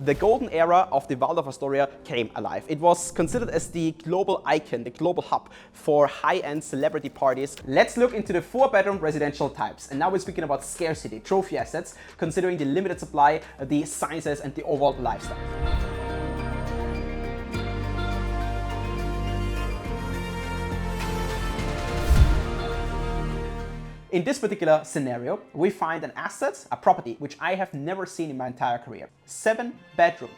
the golden era of the Waldorf Astoria came alive. It was considered as the global icon, the global hub for high-end celebrity parties. Let's look into the 4-bedroom residential types. And now we're speaking about scarcity, trophy assets, considering the limited supply, the sizes, and the overall lifestyle. In this particular scenario, we find an asset, a property, which I have never seen in my entire career. 7-bedroom,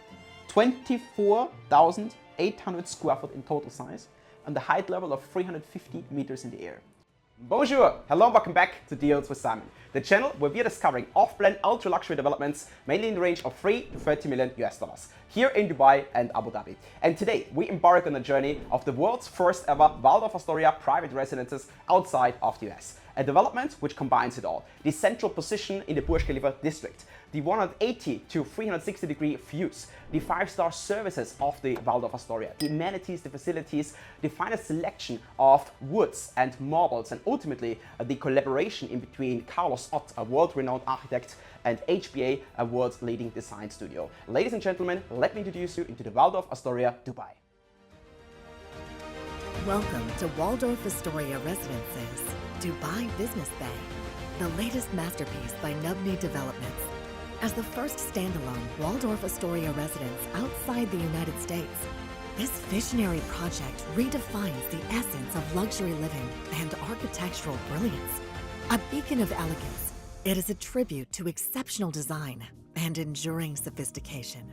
24,800 square foot in total size, and the height level of 350 meters in the air. Bonjour! Hello and welcome back to Deals with Simon, the channel where we are discovering off-plan ultra-luxury developments, mainly in the range of 3 to 30 million US dollars, here in Dubai and Abu Dhabi. And today we embark on a journey of the world's first ever Waldorf Astoria private residences outside of the US. A development which combines it all. The central position in the Burj Khalifa district, the 180 to 360 degree views, the 5-star services of the Waldorf Astoria, the amenities, the facilities, the finest selection of woods and marbles, and ultimately the collaboration in between Carlos Ott, a world-renowned architect, and HBA, a world-leading design studio. Ladies and gentlemen, let me introduce you into the Waldorf Astoria Dubai. Welcome to Waldorf Astoria Residences, Dubai Business Bay, the latest masterpiece by Nubni Developments. As the first standalone Waldorf Astoria residence outside the United States, this visionary project redefines the essence of luxury living and architectural brilliance. A beacon of elegance, it is a tribute to exceptional design and enduring sophistication.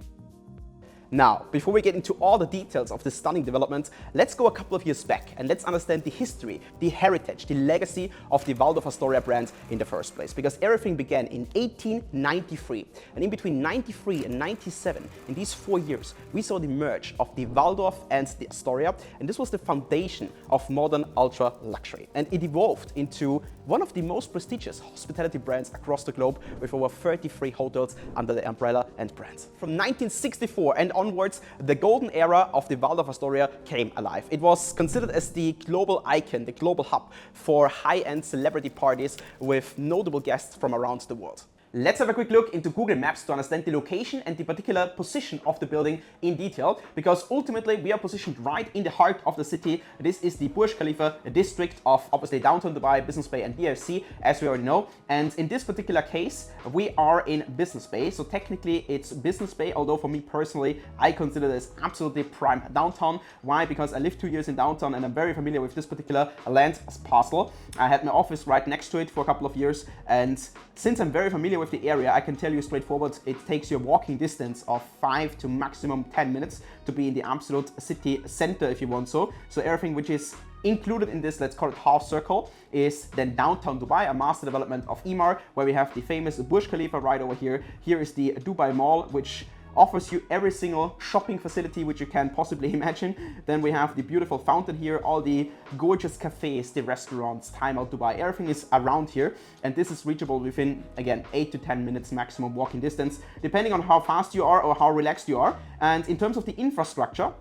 Now, before we get into all the details of this stunning development, let's go a couple of years back and let's understand the history, the heritage, the legacy of the Waldorf Astoria brand in the first place. Because everything began in 1893, and in between 93 and 97, in these 4 years, we saw the merge of the Waldorf and the Astoria, and this was the foundation of modern ultra luxury. And it evolved into one of the most prestigious hospitality brands across the globe, with over 33 hotels under the umbrella and brand. From 1964 and onwards, the golden era of the Waldorf Astoria came alive. It was considered as the global icon, the global hub for high-end celebrity parties with notable guests from around the world. Let's have a quick look into Google Maps to understand the location and the particular position of the building in detail, because ultimately we are positioned right in the heart of the city. This is the Burj Khalifa district of obviously downtown Dubai, Business Bay and DFC, as we already know. And in this particular case, we are in Business Bay. So technically it's Business Bay, although for me personally, I consider this absolutely prime downtown. Why? Because I lived 2 years in downtown and I'm very familiar with this particular land parcel. I had my office right next to it for a couple of years, and since I'm very familiar with the area, I can tell you straightforward, it takes you a walking distance of 5 to maximum 10 minutes to be in the absolute city center if you want so. So everything which is included in this, let's call it half circle, is then downtown Dubai, a master development of Emaar, where we have the famous Burj Khalifa right over here. Here is the Dubai Mall, which offers you every single shopping facility which you can possibly imagine. Then we have the beautiful fountain here, all the gorgeous cafes, the restaurants, Time Out Dubai, everything is around here. And this is reachable within, again, 8 to 10 minutes maximum walking distance, depending on how fast you are or how relaxed you are. And in terms of the infrastructure,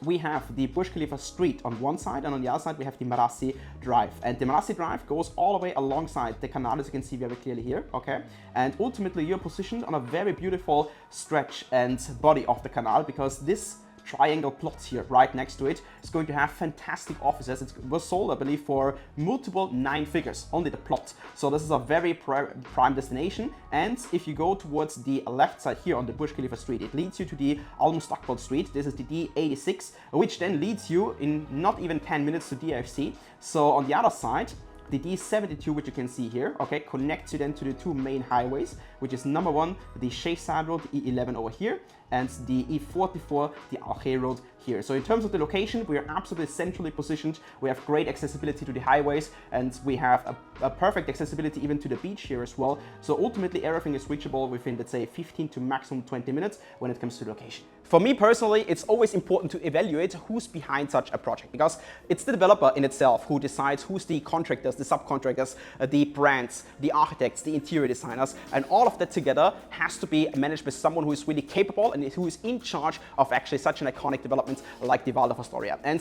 we have the Burj Khalifa street on one side, and on the other side we have the Marassi Drive. And the Marassi Drive goes all the way alongside the canal, as you can see very clearly here, okay? And ultimately you're positioned on a very beautiful stretch and body of the canal, because this triangle plot here right next to it is going to have fantastic offices. It was sold, I believe, for multiple 9 figures, only the plot. So this is a very prime destination. And if you go towards the left side here on the Burj Khalifa street, it leads you to the Al Mustaqbal street. This is the D86, which then leads you in not even 10 minutes to DFC. So on the other side, the D72, which you can see here, okay, connects you then to the 2 main highways, which is number 1, the Sheikh Saad Road, the E11 over here, and the E44, the Al Khair Road here. So in terms of the location, we are absolutely centrally positioned. We have great accessibility to the highways, and we have a perfect accessibility even to the beach here as well. So ultimately everything is reachable within, let's say, 15 to maximum 20 minutes when it comes to location. For me personally, it's always important to evaluate who's behind such a project, because it's the developer in itself who decides who's the contractors, the subcontractors, the brands, the architects, the interior designers, and all of that together has to be managed by someone who is really capable and who is in charge of actually such an iconic development like the Waldorf Astoria. And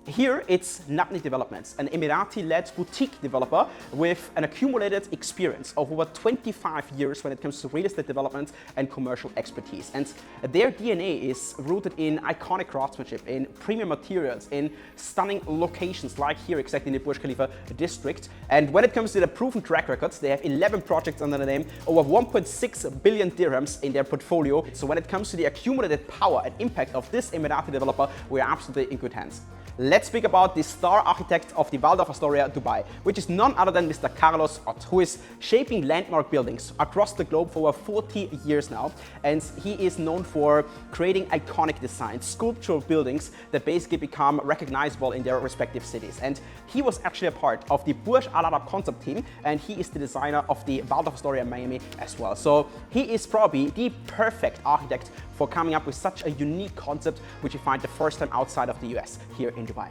Here, it's Nabni Developments, an Emirati-led boutique developer with an accumulated experience of over 25 years when it comes to real estate development and commercial expertise. And their DNA is rooted in iconic craftsmanship, in premium materials, in stunning locations like here exactly in the Burj Khalifa district. And when it comes to the proven track records, they have 11 projects under the name, over 1.6 billion dirhams in their portfolio. So when it comes to the accumulated power and impact of this Emirati developer, we are absolutely in good hands. Let's speak about the star architect of the Waldorf Astoria Dubai, which is none other than Mr. Carlos Ott, who is shaping landmark buildings across the globe for over 40 years now. And he is known for creating iconic designs, sculptural buildings that basically become recognizable in their respective cities. And he was actually a part of the Burj Al Arab concept team, and he is the designer of the Waldorf Astoria Miami as well. So he is probably the perfect architect for coming up with such a unique concept, which you find the first time outside of the US here in Dubai.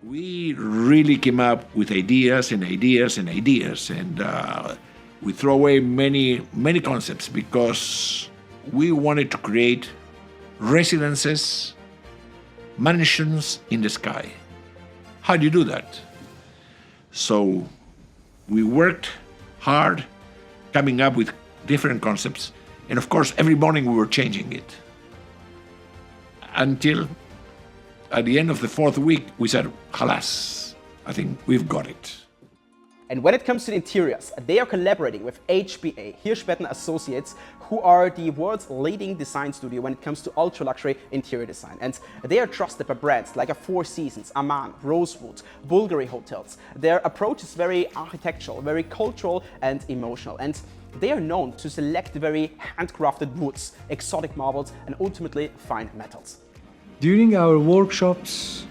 We really came up with ideas and ideas and ideas, and we throw away many concepts because we wanted to create residences, mansions in the sky. How do you do that? So we worked hard coming up with different concepts, and of course every morning we were changing it. Until at the end of the fourth week, we said, "Halas, I think we've got it." And when it comes to the interiors, they are collaborating with HBA, Hirschbetten Associates, who are the world's leading design studio when it comes to ultra-luxury interior design. And they are trusted by brands like Four Seasons, Aman, Rosewood, Bulgari Hotels. Their approach is very architectural, very cultural and emotional. And they are known to select very handcrafted woods, exotic marbles, and ultimately fine metals. During our workshops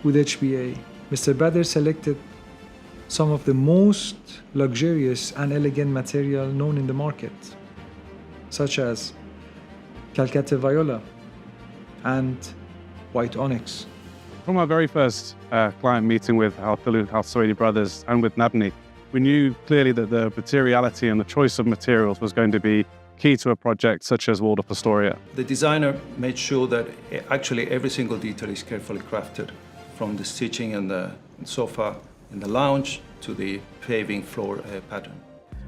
with HBA, Mr. Badr selected some of the most luxurious and elegant material known in the market, such as Calcutta Viola and White Onyx. From our very first client meeting with Al Soedi brothers and with Nabni, we knew clearly that the materiality and the choice of materials was going to be key to a project such as Waldorf Astoria. The designer made sure that actually every single detail is carefully crafted, from the stitching and the sofa in the lounge to the paving floor pattern.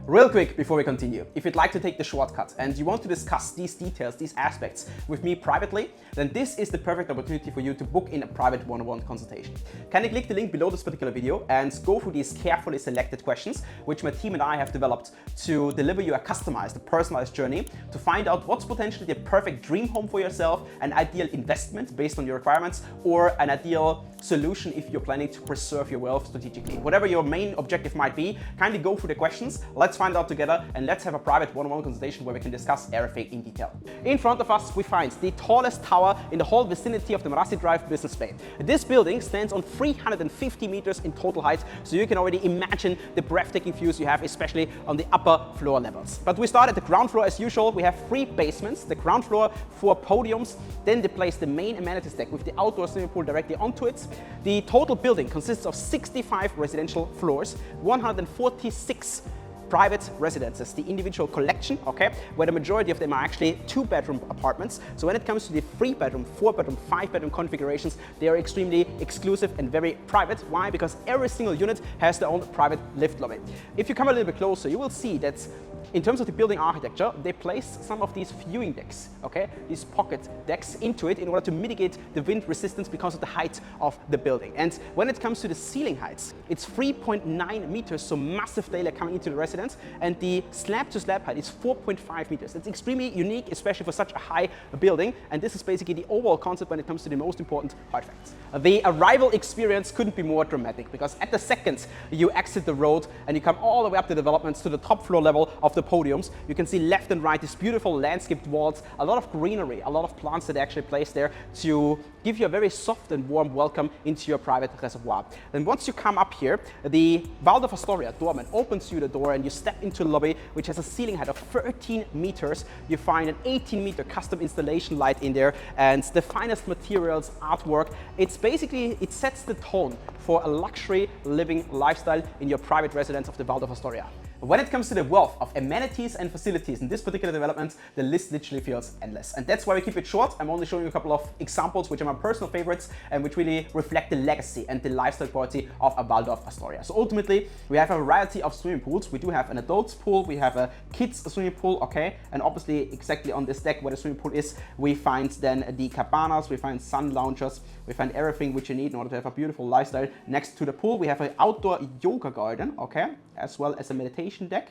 Real quick before we continue, if you'd like to take the shortcut and you want to discuss these details, these aspects with me privately, then this is the perfect opportunity for you to book in a private one-on-one consultation. Kindly click the link below this particular video and go through these carefully selected questions, which my team and I have developed to deliver you a customized, a personalized journey to find out what's potentially the perfect dream home for yourself, an ideal investment based on your requirements, or an ideal solution if you're planning to preserve your wealth strategically. Whatever your main objective might be, kindly go through the questions. Let's find out together and let's have a private one-on-one consultation where we can discuss everything in detail. In front of us, we find the tallest tower in the whole vicinity of the Marassi Drive Business Bay. This building stands on 350 meters in total height, so you can already imagine the breathtaking views you have, especially on the upper floor levels. But we start at the ground floor as usual. We have 3 basements, the ground floor, 4 podiums, then they place the main amenities deck with the outdoor swimming pool directly onto it. The total building consists of 65 residential floors, 146 private residences, the individual collection, okay, where the majority of them are actually 2-bedroom apartments. So when it comes to the 3-bedroom, 4-bedroom, 5-bedroom configurations, they are extremely exclusive and very private. Why? Because every single unit has their own private lift lobby. If you come a little bit closer, you will see that in terms of the building architecture, they placed some of these viewing decks, okay, these pocket decks into it in order to mitigate the wind resistance because of the height of the building. And when it comes to the ceiling heights, it's 3.9 meters, so massive daylight coming into the residence, and the slab to slab height is 4.5 meters. It's extremely unique, especially for such a high building, and this is basically the overall concept when it comes to the most important hard facts. The arrival experience couldn't be more dramatic, because at the second you exit the road and you come all the way up the developments to the top floor level of the podiums, you can see left and right these beautiful landscaped walls, a lot of greenery, a lot of plants that are actually placed there to give you a very soft and warm welcome into your private reservoir. Then once you come up here, the Waldorf Astoria doorman opens you the door and you step into the lobby, which has a ceiling height of 13 meters. You find an 18-meter custom installation light in there and the finest materials, artwork. It's basically, it sets the tone for a luxury living lifestyle in your private residence of the Waldorf Astoria. When it comes to the wealth of amenities and facilities in this particular development, the list literally feels endless. And that's why we keep it short. I'm only showing you a couple of examples which are my personal favorites and which really reflect the legacy and the lifestyle quality of a Waldorf Astoria. So ultimately, we have a variety of swimming pools. We do have an adults pool, we have a kids swimming pool, okay? And obviously exactly on this deck where the swimming pool is, we find then the cabanas, we find sun loungers, we find everything which you need in order to have a beautiful lifestyle. Next to the pool, we have an outdoor yoga garden, okay? As well as a meditation deck.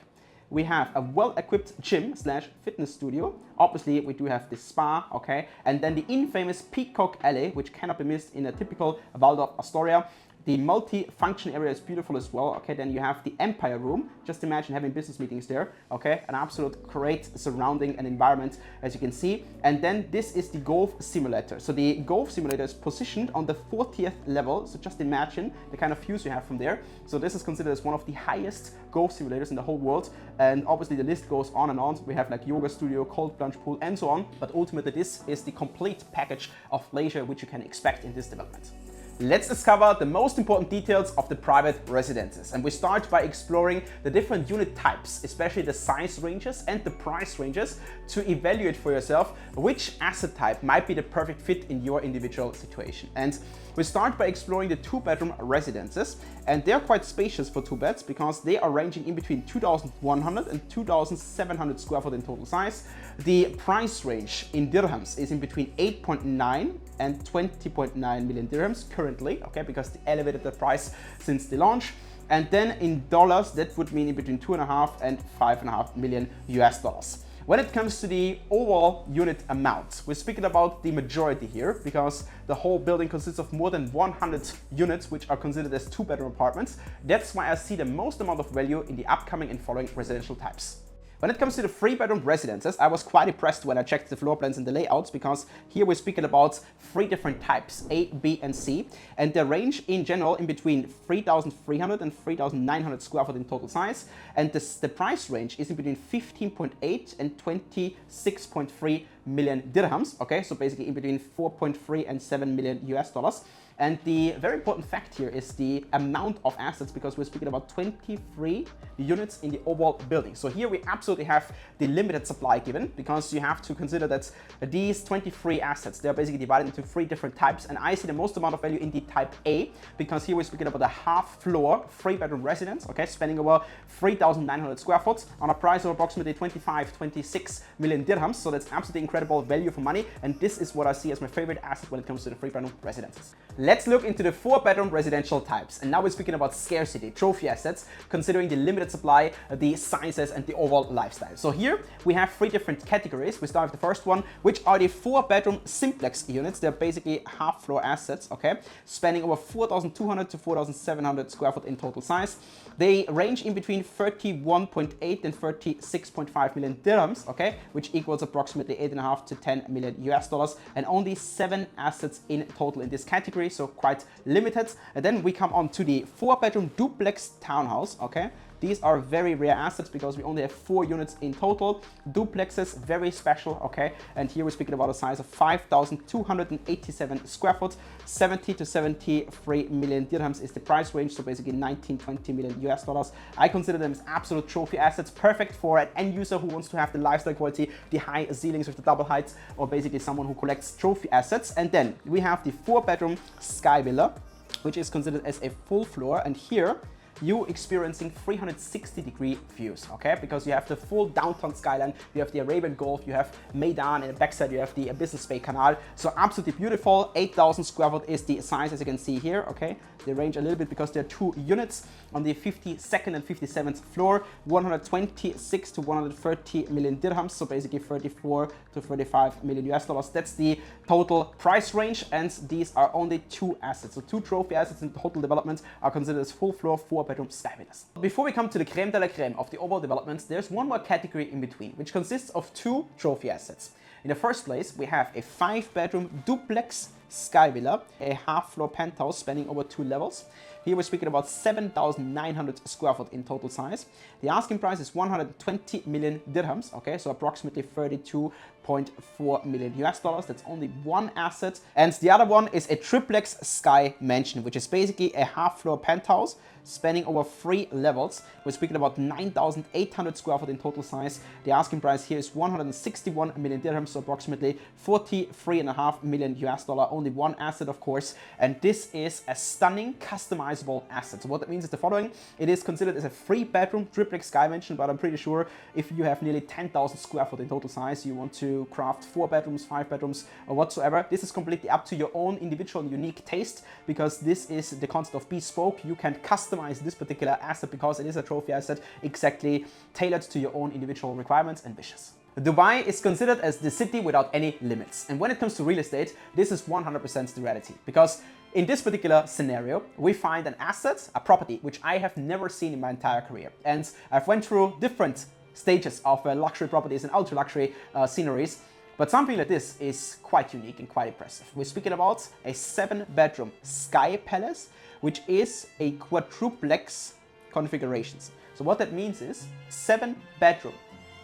We have a well-equipped gym / fitness studio. Obviously, we do have the spa, okay? And then the infamous Peacock Alley, which cannot be missed in a typical Waldorf Astoria. The multi-function area is beautiful as well, okay? Then you have the Empire Room. Just imagine having business meetings there, okay? An absolute great surrounding and environment, as you can see. And then this is the golf simulator. So the golf simulator is positioned on the 40th level. So just imagine the kind of views you have from there. So this is considered as one of the highest golf simulators in the whole world. And obviously the list goes on and on. We have like yoga studio, cold plunge pool, and so on. But ultimately, this is the complete package of leisure which you can expect in this development. Let's discover the most important details of the private residences, and we start by exploring the different unit types, especially the size ranges and the price ranges, to evaluate for yourself which asset type might be the perfect fit in your individual situation. And we start by exploring the 2-bedroom residences, and they're quite spacious for 2 beds because they are ranging in between 2,100 and 2,700 square foot in total size. The price range in dirhams is in between 8.9 and 20.9 million dirhams currently, okay, because they elevated the price since the launch. And then in dollars, that would mean in between 2.5 and 5.5 million US dollars. When it comes to the overall unit amount, we're speaking about the majority here because the whole building consists of more than 100 units which are considered as 2-bedroom apartments. That's why I see the most amount of value in the upcoming and following residential types. When it comes to the 3-bedroom residences, I was quite impressed when I checked the floor plans and the layouts because here we're speaking about 3 different types, A, B, and C, and they range in general in between 3,300 and 3,900 square foot in total size, and the price range is in between 15.8 and 26.3 million dirhams, okay, so basically in between 4.3 and 7 million US dollars. And the very important fact here is the amount of assets, because we're speaking about 23 units in the overall building. So here we absolutely have the limited supply given, because you have to consider that these 23 assets, they're basically divided into 3 different types. And I see the most amount of value in the type A, because here we're speaking about a half-floor 3-bedroom residence, okay, spanning over 3,900 square foot on a price of approximately 26 million dirhams. So that's absolutely incredible value for money. And this is what I see as my favorite asset when it comes to the 3-bedroom residences. Let's look into the 4-bedroom residential types. And now we're speaking about scarcity, trophy assets, considering the limited supply, the sizes, and the overall lifestyle. So here we have 3 different categories. We start with the first one, which are the 4-bedroom simplex units. They're basically half-floor assets, okay, spanning over 4,200 to 4,700 square foot in total size. They range in between 31.8 and 36.5 million dirhams, okay, which equals approximately 8.5 to 10 million US dollars, and only 7 assets in total in this category, so quite limited. And then we come on to the 4-bedroom duplex townhouse, okay. These are very rare assets because we only have 4 units in total. Duplexes, very special, okay? And here we're speaking about a size of 5,287 square foot, 70 to 73 million dirhams is the price range, so basically 19-20 million US dollars. I consider them as absolute trophy assets, perfect for an end user who wants to have the lifestyle quality, the high ceilings with the double heights, or basically someone who collects trophy assets. And then we have the 4-bedroom Sky Villa, which is considered as a full floor, and here you experiencing 360-degree views, okay? Because you have the full downtown skyline, you have the Arabian Gulf, you have Meydan, and the backside you have the Business Bay Canal. So absolutely beautiful. 8,000 square foot is the size, as you can see here, okay? They range a little bit because there are 2 units on the 52nd and 57th floor, 126 to 130 million dirhams, so basically 34 to 35 million US dollars. That's the total price range, and these are only 2 assets. So 2 trophy assets in total development are considered as full floor 4-bedroom Sky Villas. Before we come to the creme de la creme of the overall developments, there's one more category in between, which consists of 2 trophy assets. In the first place, we have a 5-bedroom duplex Sky Villa, a half-floor penthouse spanning over 2 levels. Here we're speaking about 7,900 square foot in total size. The asking price is 120 million dirhams, okay, so approximately 32.4 million US dollars. That's only one asset. And the other one is a triplex Sky Mansion, which is basically a half-floor penthouse spanning over 3 levels. We're speaking about 9,800 square foot in total size. The asking price here is 161 million dirhams, so approximately 43.5 million US dollar. Only one asset, of course, and this is a stunning customizable asset. So what that means is the following: it is considered as a 3-bedroom triplex Sky Mansion, but I'm pretty sure if you have nearly 10,000 square foot in total size, you want to craft 4 bedrooms, 5 bedrooms, or whatsoever. This is completely up to your own individual unique taste, because this is the concept of bespoke. You can customize this particular asset because it is a trophy asset exactly tailored to your own individual requirements and wishes. Dubai is considered as the city without any limits. And when it comes to real estate, this is 100% the reality. Because in this particular scenario, we find an asset, a property, which I have never seen in my entire career. And I've went through different stages of luxury properties and ultra luxury sceneries. But something like this is quite unique and quite impressive. We're speaking about a 7-bedroom Sky Palace, which is a quadruplex configurations. So what that means is 7-bedroom,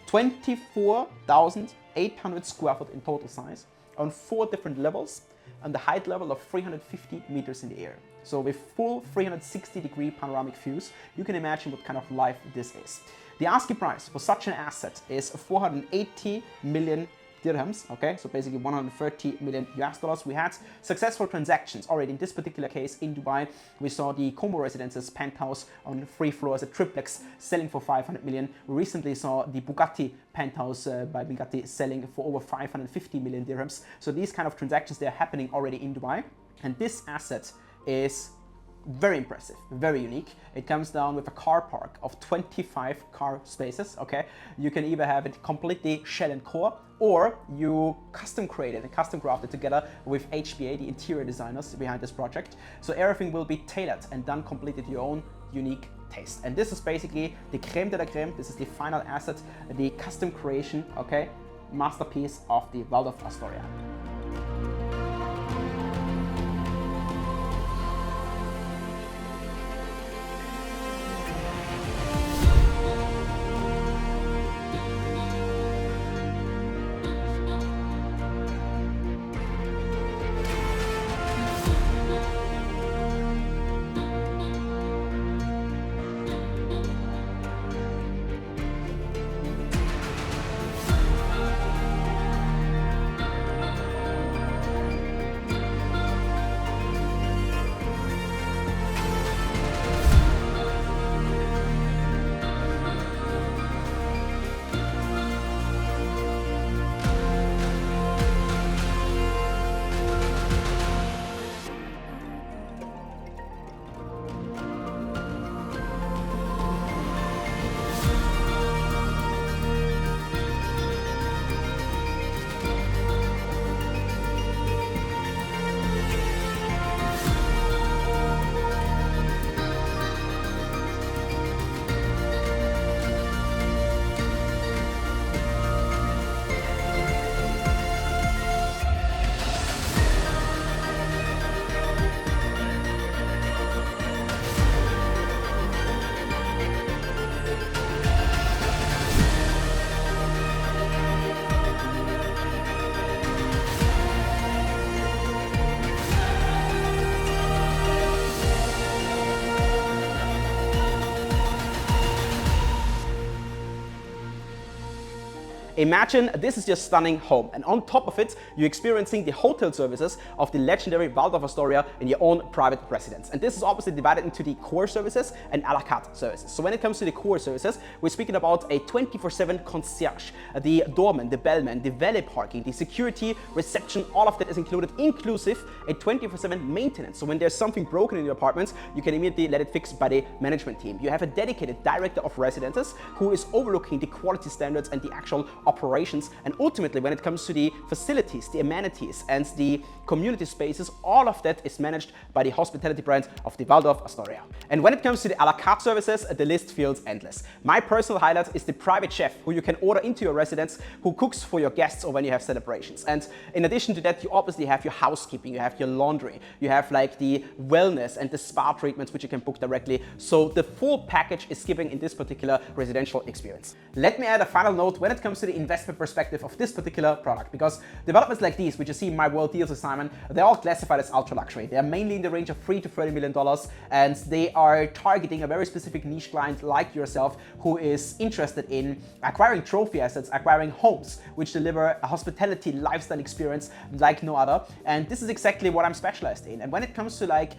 24,800 square foot in total size, on 4 different levels, and the height level of 350 meters in the air. So with full 360-degree panoramic views, you can imagine what kind of life this is. The asking price for such an asset is 480 million dirhams, okay, so basically 130 million US dollars. We had successful transactions already in this particular case in Dubai. We saw the Combo Residences penthouse on 3 floors, a triplex, selling for 500 million. We recently saw the Bugatti penthouse by Bugatti selling for over 550 million dirhams. So these kind of transactions, they're happening already in Dubai. And this asset is very impressive, very unique. It comes down with a car park of 25 car spaces, okay? You can either have it completely shell and core, or you custom created and custom crafted together with HBA, the interior designers behind this project. So everything will be tailored and done completely to your own unique taste. And this is basically the creme de la creme. This is the final asset, the custom creation, okay? Masterpiece of the Waldorf Astoria. Imagine this is your stunning home, and on top of it, you're experiencing the hotel services of the legendary Waldorf Astoria in your own private residence. And this is obviously divided into the core services and a la carte services. So when it comes to the core services, we're speaking about a 24/7 concierge, the doorman, the bellman, the valet parking, the security, reception, all of that is included, inclusive a 24/7 maintenance. So when there's something broken in your apartment, you can immediately let it fixed by the management team. You have a dedicated director of residences who is overlooking the quality standards and the actual operations, and ultimately when it comes to the facilities, the amenities, and the community spaces, all of that is managed by the hospitality brand of the Waldorf Astoria. And when it comes to the a la carte services, the list feels endless. My personal highlight is the private chef who you can order into your residence, who cooks for your guests or when you have celebrations. And in addition to that, you obviously have your housekeeping, you have your laundry, you have like the wellness and the spa treatments which you can book directly. So the full package is giving in this particular residential experience. Let me add a final note when it comes to the investment perspective of this particular product, because developments like these, which you see in my World Deals assignment, they're all classified as ultra luxury. They're mainly in the range of $3 to $30 million, and they are targeting a very specific niche client like yourself who is interested in acquiring trophy assets, acquiring homes which deliver a hospitality lifestyle experience like no other. And this is exactly what I'm specialized in. And when it comes to like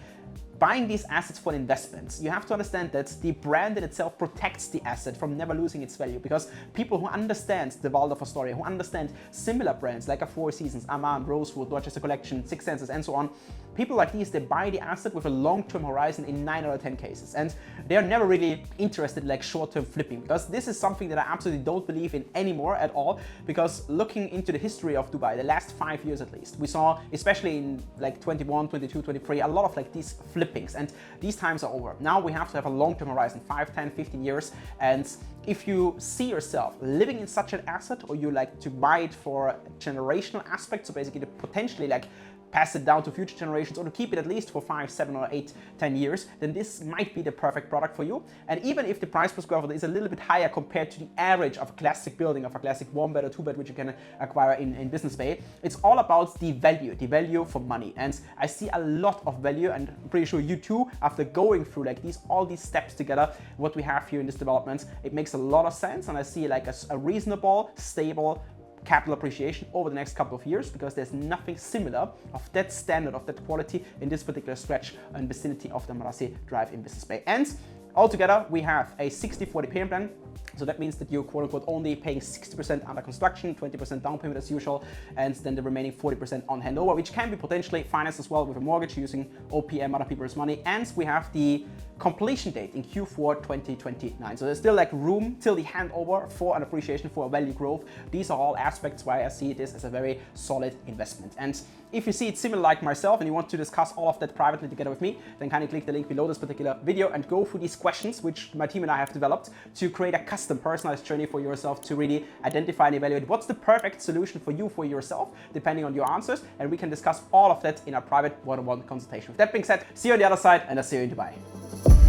buying these assets for investments, you have to understand that the brand in itself protects the asset from never losing its value, because people who understand the Waldorf Astoria, who understand similar brands like a Four Seasons, Aman, Rosewood, Dorchester Collection, Six Senses, and so on, people like these, they buy the asset with a long-term horizon in 9 out of 10 cases. And they're never really interested in like short-term flipping, because this is something that I absolutely don't believe in anymore at all. Because looking into the history of Dubai, the last 5 years at least, we saw, especially in like 21, 22, 23, a lot of like these flippings, and these times are over. Now we have to have a long-term horizon, 5, 10, 15 years. And if you see yourself living in such an asset, or you like to buy it for a generational aspect, so basically to potentially like pass it down to future generations, or to keep it at least for 5, 7, or 8, 10 years, then this might be the perfect product for you. And even if the price per square foot is a little bit higher compared to the average of a classic building, of a classic 1-bed or 2-bed, which you can acquire in Business Bay, it's all about the value for money. And I see a lot of value, and I'm pretty sure you too, after going through like all these steps together, what we have here in this development, it makes a lot of sense. And I see like a reasonable, stable capital appreciation over the next couple of years, because there's nothing similar of that standard, of that quality in this particular stretch and vicinity of the Marassi Drive in Business Bay. And altogether, we have a 60-40 payment plan. So that means that you're quote unquote only paying 60% under construction, 20% down payment as usual, and then the remaining 40% on handover, which can be potentially financed as well with a mortgage using OPM, other people's money. And we have the completion date in Q4 2029. So there's still like room till the handover for an appreciation, for a value growth. These are all aspects why I see this as a very solid investment. And if you see it similar like myself and you want to discuss all of that privately together with me, then kindly click the link below this particular video and go through these questions, which my team and I have developed to create a custom personalized journey for yourself to really identify and evaluate what's the perfect solution for you, for yourself, depending on your answers. And we can discuss all of that in a private one-on-one consultation. With that being said, see you on the other side, and I'll see you in Dubai.